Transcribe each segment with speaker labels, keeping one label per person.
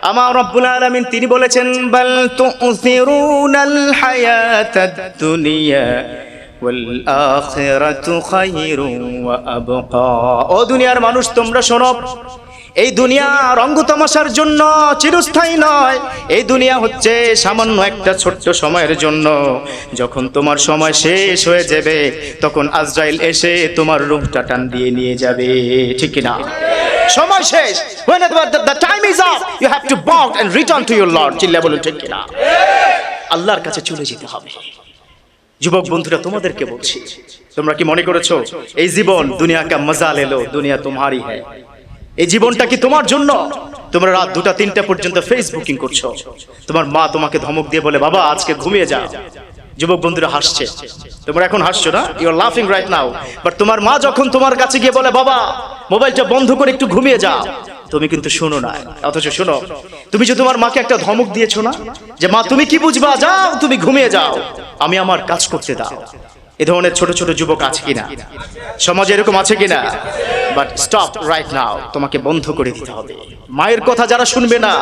Speaker 1: আমার রব্বুল আলামিন তিনি বলেছেন বাল তুসিরুনাল হায়াতাদ দুনিয়া ওয়াল আখিরাতু খায়রুন ওয়া আবকা। ও দুনিয়ার মানুষ তোমরা শোনো, এই দুনিয়া রঙ্গ তামাশার জন্য চিরস্থায়ী নয়। এই দুনিয়া হচ্ছে সামান্য একটা ছোট্ট সময়ের জন্য। যখন তোমার সময় শেষ হয়ে যাবে তখন আজরাইল এসে তোমার রূহটা টান দিয়ে নিয়ে যাবে, ঠিক কি না? সময় শেষ, when the time is up you have to bow and return to your Lord। চিল্লা বলুন ঠিক কি না? আল্লাহর কাছে চলে যেতে হবে। যুবক বন্ধুরা তোমাদেরকে বলছি, তোমরা কি মনে করেছো এই জীবন দুনিয়া কা মজা লে লো, দুনিয়া তোমারই হ্যায়? এই জীবনটা কি তোমার জন্য? তোমরা রাত 2টা-3টা পর্যন্ত ফেসবুকিং করছো। তোমার মা তোমাকে ধমক দিয়ে বলে বাবা আজকে ঘুমিয়ে যাও। যুবক বন্ধুরা হাসছে, তোমরা এখন হাসছো না, ইউ আর লাফিং রাইট নাও। বাট তোমার মা যখন তোমার কাছে গিয়ে বলে বাবা মোবাইলটা বন্ধ করে একটু ঘুমিয়ে যাও, তুমি কিন্তু শোনো না। অথচ শোনো, তুমি যে তোমার মাকে একটা ধমক দিয়েছো না যে মা তুমি কি বুঝবা, যাও তুমি ঘুমিয়ে যাও, আমি আমার কাজ করতে দাও। এ ধরনের ছোট ছোট যুবক আছে কিনা সমাজে? এরকম আছে কিনা? বাট স্টপ রাইট নাও, তোমাকে বন্ধ করে দিতে হবে। মায়ের কথা যারা শুনবে না,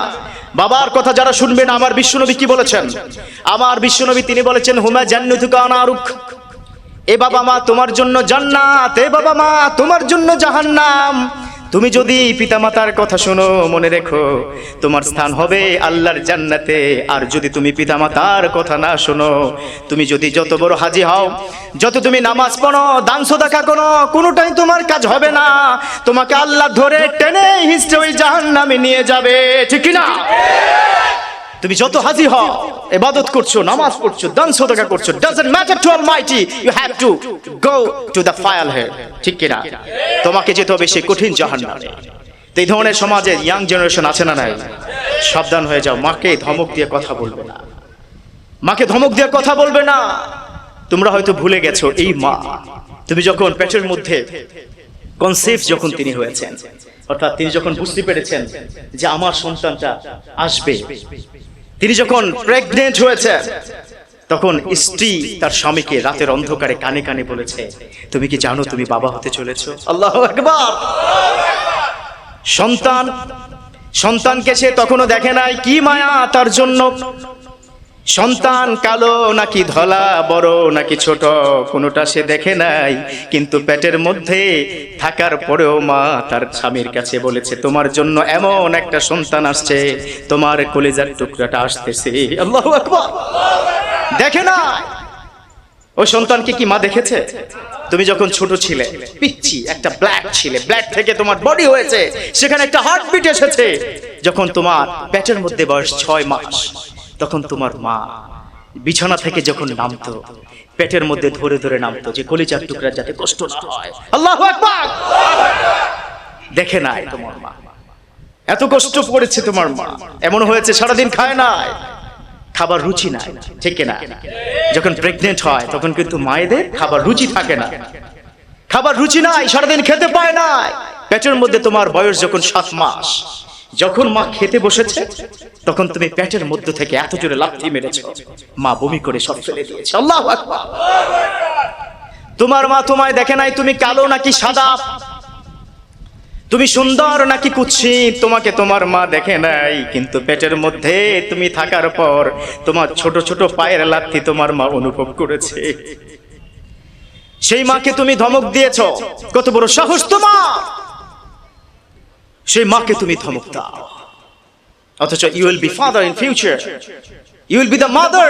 Speaker 1: বাবার কথা যারা শুনবে না, আমার বিশ্বনবী কি বলেছেন? আমার বিশ্বনবী তিনি বলেছেন হুমা জান্নাতুকা নারুক। এ বাবা মা তোমার জন্য জান্নাত, এ বাবা মা তোমার জন্য জাহান্নাম। তুমি যদি পিতামাতার কথা শোনো, মনে রেখো তোমার স্থান হবে আল্লাহর জান্নাতে। আর যদি তুমি পিতামাতার কথা না শোনো, তুমি যদি যত বড় হাজি হও, যত তুমি নামাজ পড়ো, দান সাদাকা করো, কোনোটাই তোমার কাজ হবে না। তোমাকে আল্লাহ ধরে টেনে হিঁচড়ে ওই জাহান্নামে নিয়ে যাবে, ঠিক কি না? তুমি যত হাজি হও, ইবাদত করছো, নামাজ পড়ছো, দান সাদাকা করছো, doesn't matter to Almighty, you have to go to the fire hell, ঠিক কি না? তোমাকে যেতে হবে সেই কঠিন জাহান্নামে। তো এই ধরনের সমাজে ইয়াং জেনারেশন আছে না নাই? সাবধান হয়ে যাও, মাকে ধমক দিয়ে কথা বলবে না, মাকে ধমক দিয়ে কথা বলবে না। তোমরা হয়তো ভুলে গেছো এই মা, তুমি যখন পেটের মধ্যে কনসেপ্ট যখন তিনি হয়েছেন, অর্থাৎ তিনি যখন বুঝতে পেরেছেন যে আমার সন্তানটা আসবে, তিনি যখন প্রেগনেন্ট হয়েছে, তখন স্ত্রী তার স্বামীকে রাতের অন্ধকারে কানে কানে বলেছে তুমি কি জানো তুমি বাবা হতে চলেছো? আল্লাহু আকবার। সন্তানকে সে তখনও দেখে নাই, কি মায়া তার জন্য। সন্তান কালো নাকি ধলা, বড় নাকি ছোট, কোনোটা সে দেখে নাই। কিন্তু পেটের মধ্যে থাকার পরেও মা তার স্বামীর কাছে বলেছে তোমার জন্য এমন একটা সন্তান আসছে, তোমার কলিজার টুকরাটা আসতেছে। আল্লাহু আকবার। দেখে না ওই সন্তানকে কি মা দেখেছে? তুমি যখন ছোট ছিলে, পিচ্চি একটা ব্ল্যাক ছিলে, ব্ল্যাক থেকে তোমার বডি হয়েছে, সেখানে একটা হার্টবিট এসেছে। যখন তোমার পেটের মধ্যে বয়স 6 মাস, তখন তোমার মা বিছানা থেকে যখন নামতো, পেটের মধ্যে ধরে ধরে নামতো যে কলিজার টুকরা যাতে কষ্ট না হয়। আল্লাহু আকবার। দেখে নাই তোমার মা, এত কষ্ট পড়েছে তোমার মা। এমন হয়েছে সারাদিন খায় নাই, খাবার রুচি নাই, ঠিক না? যখন প্রেগনেন্ট হয় তখন কিন্তু মায়েদের খাবার রুচি থাকে না, খাবার রুচি নাই, সারাদিন খেতে পায় না। পেটের মধ্যে তোমার বয়স যখন 7 মাস, যখন মা খেতে বসেছে, তখন তুমি পেটের মধ্য থেকে এত জোরে লাথি মেরেছো, মা বমি করে সব ফেলে দিয়েছে। আল্লাহু আকবার। তোমার মা তোমায় দেখে নাই তুমি কালো নাকি সাদা, তুমি সুন্দর নাকি কুৎসিত, তোমাকে তোমার মা দেখে নাই। কিন্তু পেটের মধ্যে তুমি থাকার পর তোমার ছোট ছোট পায়ের লাথি তোমার মা অনুভব করেছে। সেই মাকে তুমি ধমক দিয়েছো, কত বড় সাহস তোমার! সেই মাকে তুমি ধমক দাও, অথচ you will be father in future, you will be the mother,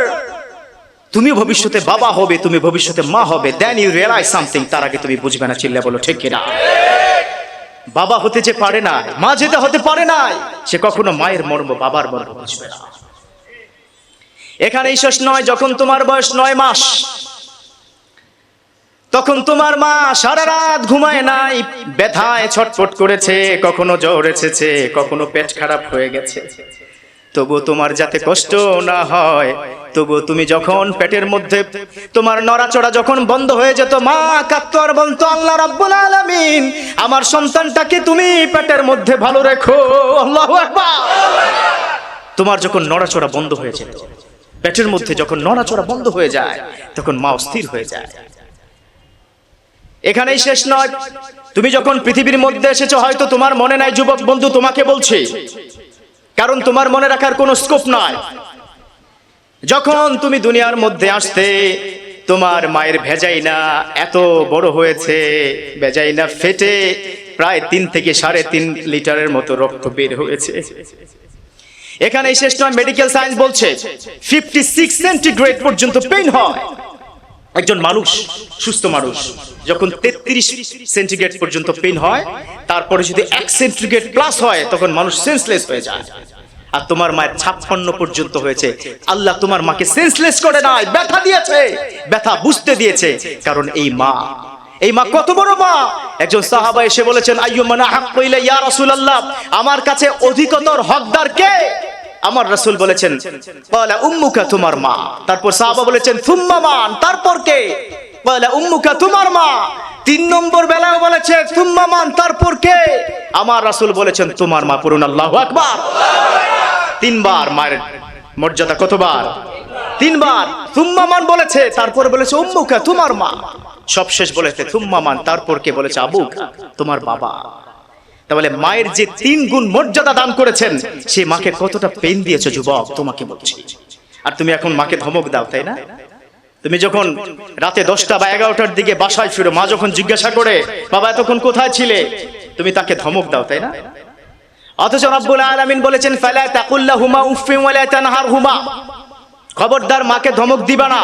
Speaker 1: তুমি ভবিষ্যতে বাবা হবে, তুমি ভবিষ্যতে মা হবে। then you realize something, তার আগে তুমি বুঝবে না। চিল্লা বলো ঠিক কিনা? বাবা হতে যে পারে না, মা যেটা হতে পারে না, সে কখনো মায়ের মর্ম, বাবার মর্ম বুঝবে না। এখানেই শেষ নয়, যখন তোমার বয়স 9 মাস, তখন তোমার মা সারা রাত ঘুমায় নাই, ব্যথায় ছটফট করেছে, কখনো জ্বর এসেছে, কখনো পেট খারাপ হয়ে গেছে। তবু তোমার যাতে কষ্ট না হয়, তবু তুমি যখন পেটের মধ্যে তোমার নড়াচড়া যখন বন্ধ হয়ে যেত, মা কাঁদতো আর বলতো আল্লাহ রাব্বুল আলামিন আমার সন্তানটাকে তুমি পেটের মধ্যে ভালো রেখো। আল্লাহু আকবার। তোমার যখন নড়াচড়া বন্ধ হয়ে যেত, পেটের মধ্যে যখন নড়াচড়া বন্ধ হয়ে যায়, তখন মা অস্থির হয়ে যায়। এখানেই শেষ নয়, তুমি যখন পৃথিবীর মধ্যে এসেছো, হয়তো তোমার মনে নাই, যুবক বন্ধু তোমাকে বলছি, কারণ তোমার মনে রাখার কোনো স্কোপ নাই। যখন তুমি দুনিয়ার মধ্যে আসতে তোমার মায়ের ভেজাইনা এত বড় হয়েছে, ভেজাইনা ফেটে প্রায় 3 থেকে 3.5 লিটারের মতো রক্ত বের হয়েছে। এখানে শেষ নয়, মেডিকেল সায়েন্স বলছে 56 সেন্টিগ্রেড পর্যন্ত পেইন হয়। একজন মানুষ, সুস্থ মানুষ যখন 33 সেন্টিগ্রেড পর্যন্ত পেইন হয়, তারপরে যদি 1 সেন্টিগ্রেড প্লাস হয় তখন মানুষ সেন্সলেস হয়ে যায়। আর তোমার মায়ের 56 পর্যন্ত হয়েছে। আল্লাহ তোমার মাকে সেন্সলেস করে নাই, ব্যথা দিয়েছে, ব্যথা বুঝতে দিয়েছে। কারণ এই মা কত বড় মা। একজন সাহাবা এসে বলেছেন, আইয়ুমানা হাক্কু ইলাইয়া ইয়া রাসূলুল্লাহ, আমার কাছে অধিকতর হকদার কে? আমার রাসূল বলেছেন, ক্বালা উম্মুকা, তোমার মা। তারপর সাহাবা বলেছেন, সুম্মা মান, তারপর কে? ক্বালা উম্মুকা, তোমার মা। 3 নম্বর বেলায় বলেছে সুম্মা মান, তারপর কে? আমার রাসূল বলেছেন, তোমার মা। পড়ুন আল্লাহু আকবার। 3 বার মায়ের মর্যাদা, কতবার? 3 বার। সুম্মা মান বলেছে, তারপর বলেছে উম্মুকা, তোমার মা। সবশেষ বলেছে সুম্মা মান, তারপর কে? বলেছে আবুকা, তোমার বাবা। তাহলে মায়ের যে 3 গুণ মর্যাদা দান করেছেন, সেই মাকে কতটা পেইন দিয়েছো যুবক, তোমাকে বলছি। আর তুমি এখন মাকে ধমক দাও, তাই না? তুমি যখন রাতে 10টা বা 11টার দিকে বাসায় ফিরো, মা যখন জিজ্ঞাসা করে বাবা এতক্ষণ কোথায় ছিলে, তুমি তাকে ধমক দাও, তাই না? অথচ রব্বুল আলামিন বলেছেন, ফালা তাকুল্লাহুমা উফফিন ওয়ালা তানহারহুমা, খবরদার মাকে ধমক দিবা না,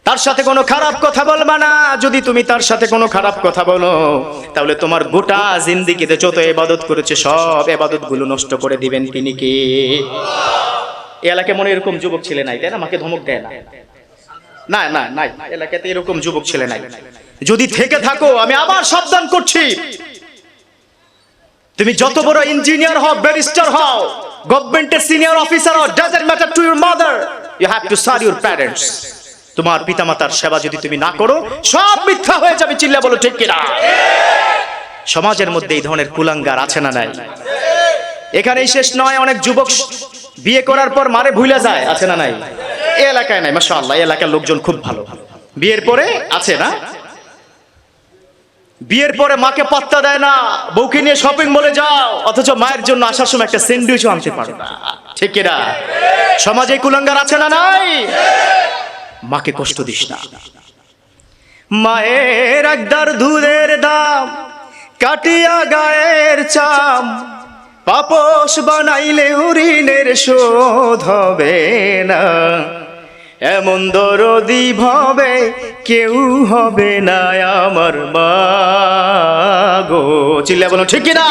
Speaker 1: তার সাথে কোনো খারাপ কথা বলবা না। যদি তুমি তার সাথে কোনো খারাপ কথা বলো, তাহলে তোমার গোটা জিন্দেগিতে যত ইবাদত করেছে সব ইবাদতগুলো নষ্ট করে দিবেন তিনি কে? এই এলাকায় মনে এরকম যুবক ছেলে নাই, তাই না? মাকে ধমক দেয় না? না না নাই, এলাকাতে এরকম যুবক ছেলে নাই। যদি থেকে থাকো, আমি আবার সাবধান করছি, তুমি যত বড় ইঞ্জিনিয়ার হও, ব্যারিস্টার হও, গভর্নমেন্টের সিনিয়র অফিসার হও, doesn't matter to your mother, you have to serve your parents. তোমার পিতামাতার সেবা যদি তুমি না করো, সব মিথ্যা হয়ে যাবে। চিল্লা বলো ঠিক কিনা? সমাজের মধ্যে এই ধরনের কুলাঙ্গার আছে না নাই? এখানেই শেষ নয়, অনেক যুবক বিয়ে করার পর মারে ভুলে যায়, আছে না নাই? এই এলাকায় নাই, মাশাআল্লাহ, এই এলাকার লোকজন খুব ভালো। বিয়ের পরে আছে না, বিয়ের পরে মাকে পাত্তা দেয় না, বউকে নিয়ে শপিং মলে যাও, অথচ মায়ের জন্য আসার সময় একটা স্যান্ডউইচও আনতে পারো না, ঠিক কিনা? সমাজে কুলাঙ্গার আছে না নাই? মাকে কষ্ট দিস না। মায়ের একদার দুধের দাম কাটিয়া গায়ের চাম, পাপোশ বানাইলে ঋণের শোধ হবে না, এমন দরদি ভাবে কেউ হবে না আমার মা গো। চিল্লা বলো ঠিক কিনা?